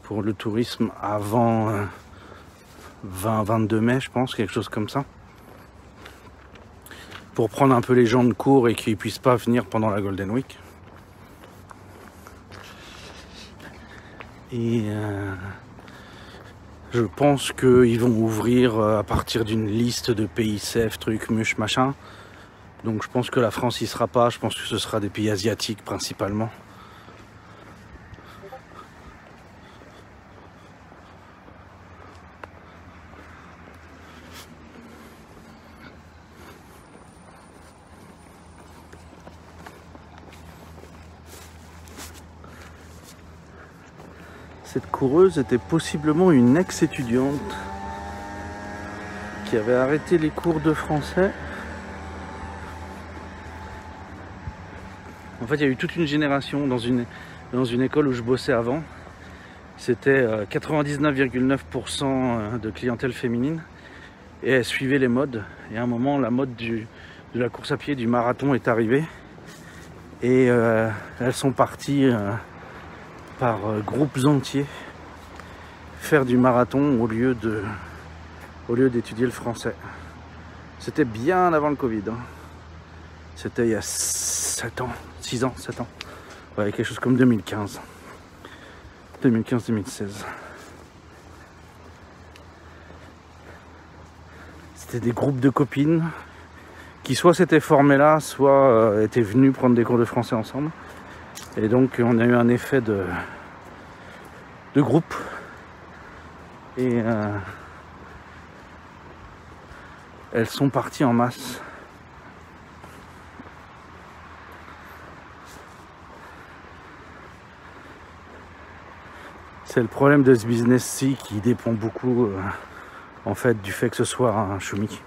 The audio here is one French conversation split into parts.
pour le tourisme avant 20-22 mai, je pense, quelque chose comme ça. Pour prendre un peu les gens de court et qu'ils ne puissent pas venir pendant la Golden Week. Et je pense qu'ils vont ouvrir à partir d'une liste de pays safe, trucs, muches, machin. Donc je pense que la France y sera pas, je pense que ce sera des pays asiatiques principalement. Cette coureuse était possiblement une ex-étudiante qui avait arrêté les cours de français. En fait, il y a eu toute une génération dans une école où je bossais avant. C'était 99,9% de clientèle féminine et elle suivait les modes. Et à un moment, la mode de la course à pied, du marathon est arrivée et elles sont parties par groupes entiers faire du marathon au lieu d'étudier le français. C'était bien avant le Covid. Hein. C'était il y a 7 ans, 6 ans, 7 ans. Ouais, quelque chose comme 2015. 2015-2016. C'était des groupes de copines qui soit s'étaient formées là, soit étaient venues prendre des cours de français ensemble. Et donc on a eu un effet de groupe. Et elles sont parties en masse. C'est le problème de ce business-ci qui dépend beaucoup en fait du fait que ce soit un choumi.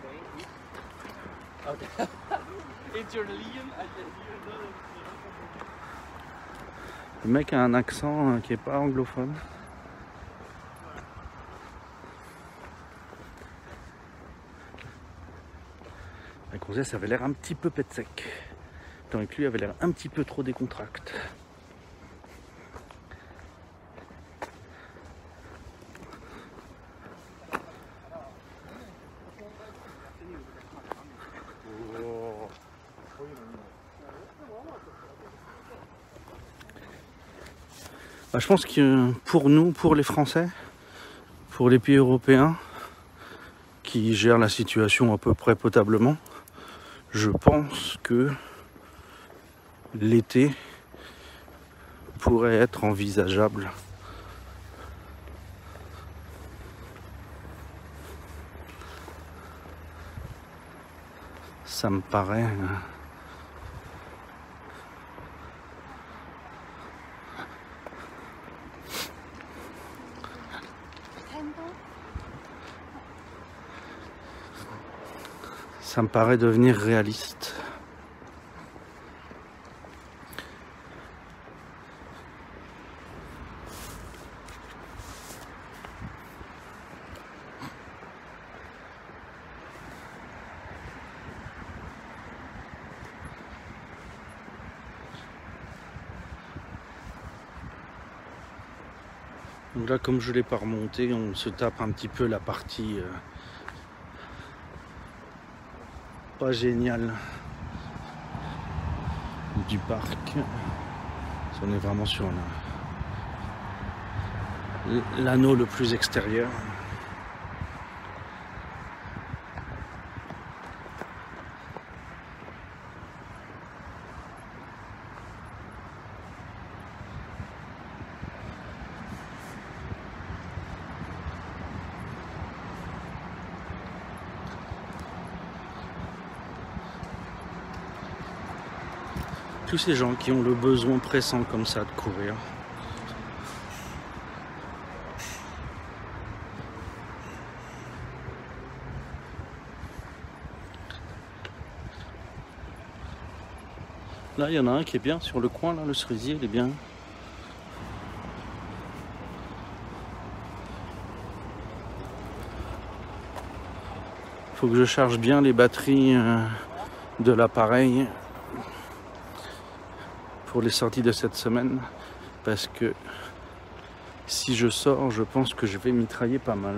Le mec a un accent qui est pas anglophone. La grossesse avait l'air un petit peu pète sec. Tandis que lui avait l'air un petit peu trop décontracté. Je pense que pour nous, pour les Français, pour les pays européens qui gèrent la situation à peu près potablement, je pense que l'été pourrait être envisageable. Ça me paraît... Ça me paraît devenir réaliste. Donc là, comme je ne l'ai pas remonté, on se tape un petit peu la partie pas géniale du parc. On est vraiment sur l'anneau le plus extérieur. Tous ces gens qui ont le besoin pressant comme ça de courir. Là, il y en a un qui est bien sur le coin, là, le cerisier, il est bien. Faut que je charge bien les batteries de l'appareil pour les sorties de cette semaine, parce que Si je sors, je pense que je vais mitrailler pas mal.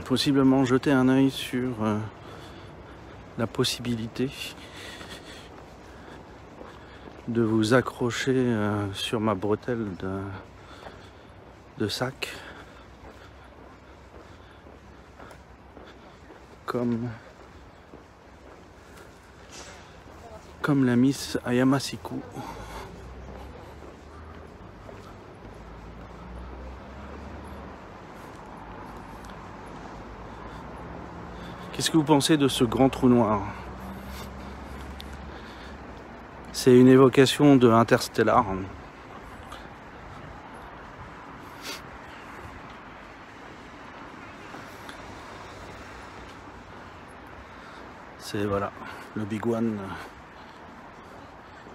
Possiblement jeter un œil sur la possibilité de vous accrocher sur ma bretelle de sac comme la Miss Ayamasiku. Qu'est-ce que vous pensez de ce grand trou noir? C'est une évocation de Interstellar. C'est voilà, le Big One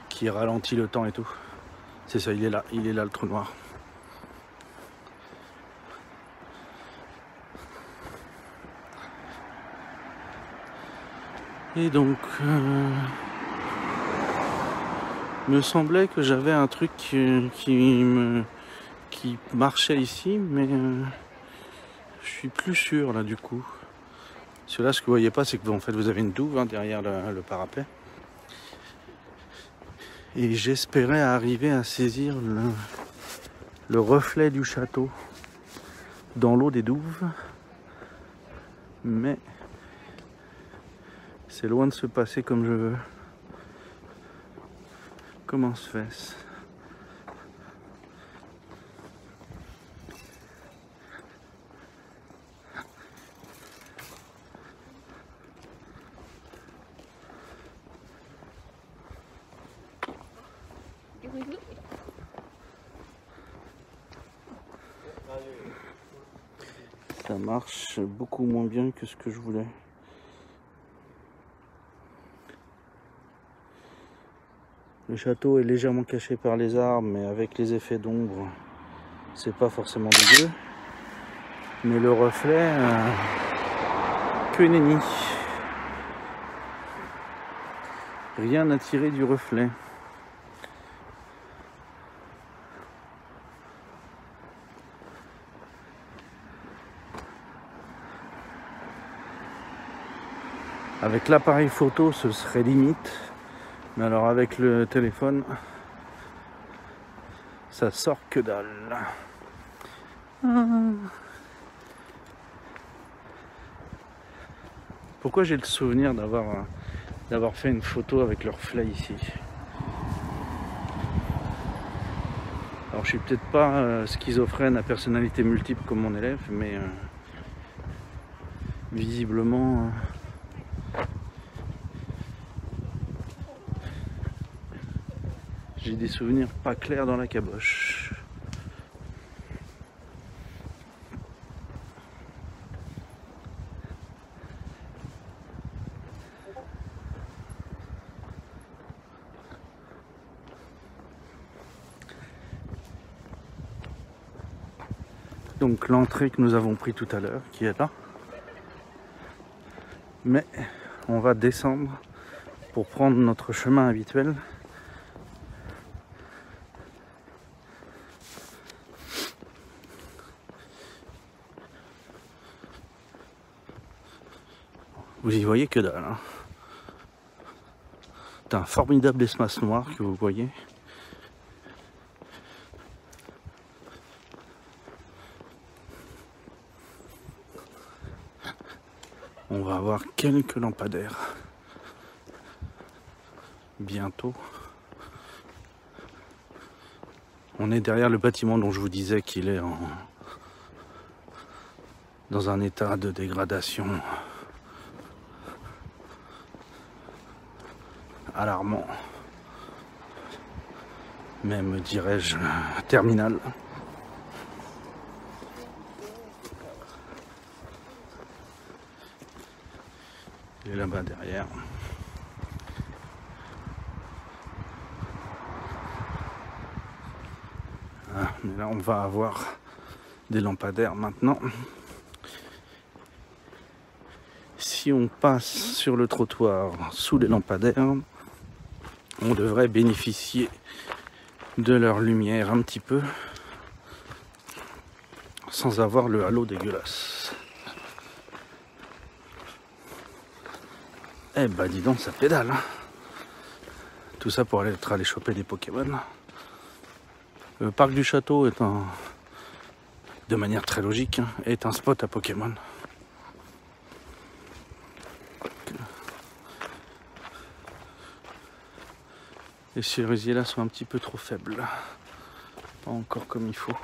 qui ralentit le temps et tout. C'est ça, il est là le trou noir. Et donc, me semblait que j'avais un truc qui marchait ici, mais je suis plus sûr là du coup. Parce que là, ce que vous voyez pas, c'est que en fait, vous avez une douve derrière le parapet. Et j'espérais arriver à saisir le reflet du château dans l'eau des douves, mais c'est loin de se passer comme je veux. Comment se fait-ce? Ça marche beaucoup moins bien que ce que je voulais. Le château est légèrement caché par les arbres, mais avec les effets d'ombre, c'est pas forcément dégueu. Mais le reflet, que nenni. Rien à tirer du reflet. Avec l'appareil photo, ce serait limite. Mais alors avec le téléphone, ça sort que dalle. Pourquoi j'ai le souvenir d'avoir fait une photo avec le reflet ici? Alors je suis peut-être pas schizophrène à personnalité multiple comme mon élève, mais visiblement j'ai des souvenirs pas clairs dans la caboche. Donc l'entrée que nous avons pris tout à l'heure, qui est là. Mais on va descendre pour prendre notre chemin habituel. Vous y voyez que dalle. Hein. C'est un formidable espace noir que vous voyez. On va avoir quelques lampadaires bientôt. On est derrière le bâtiment dont je vous disais qu'il est dans un état de dégradation alarmant, même dirais-je terminal. Il est là-bas derrière. Ah, mais là on va avoir des lampadaires maintenant. Si on passe sur le trottoir sous les lampadaires, on devrait bénéficier de leur lumière un petit peu sans avoir le halo dégueulasse. Eh bah dis donc, ça pédale, hein. Tout ça pour aller choper des Pokémon. Le parc du château est de manière très logique, hein, est un spot à Pokémon. Les cerisiers là sont un petit peu trop faibles. Pas encore comme il faut.